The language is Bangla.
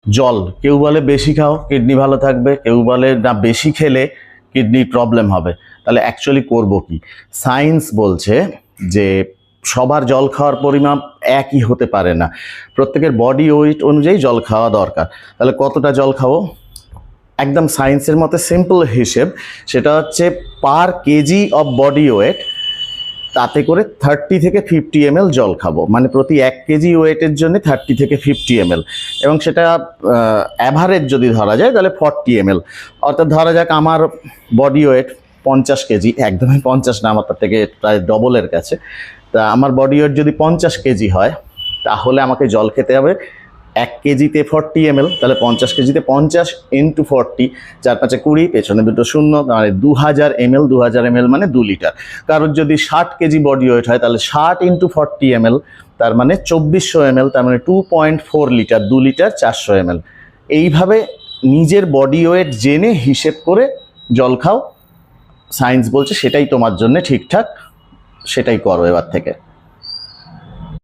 জল, কেউ বলে বেশি খাও কিডনি ভালো থাকবে, কেউ বলে না বেশি খেলে কিডনির প্রবলেম হবে। তাহলে অ্যাকচুয়ালি করব কি? সায়েন্স বলছে যে সবার জল খাওয়ার পরিমাপ একই হতে পারে না, প্রত্যেকের বডি ওয়েট অনুযায়ী জল খাওয়া দরকার। তাহলে কতটা জল খাবো? একদম সায়েন্সের মতে সিম্পল হিসেব, সেটা হচ্ছে পার কেজি অফ বডি ওয়েট তাতে করে 30 থেকে 50 ml জল খাবো, মানে প্রতি 1 কেজি ওয়েটের জন্য 30 থেকে 50 ml, এবং সেটা অ্যাভারেজ যদি ধরা যায় তাহলে 40 ml। অর্থাৎ ধরা যাক আমার বডি ওয়েট 50 কেজি, একদমই 50 না, আমার তার থেকে প্রায় ডবলের কাছে। তা আমার বডি ওয়েট যদি 50 কেজি হয়, তাহলে আমাকে জল খেতে হবে 1 কেজিতে 40 ml, তাহলে 50 কেজিতে 50 ইন্টু 40, 4 5 20, পেছনে দুটো শূন্য, মানে 2000 ml। 2000 ml মানে 2 লিটার। কারোর যদি 60 কেজি বডি ওয়েট হয়, তাহলে 60 ইন্টু 40 ml, তার মানে 2400 ml, তার মানে 2.4 লিটার। 2 litre 400 ml। এইভাবে নিজের বডি ওয়েট জেনে হিসেব করে জল খাও। সায়েন্স বলছে সেটাই তোমার জন্য ঠিকঠাক, সেটাই করো এবার থেকে।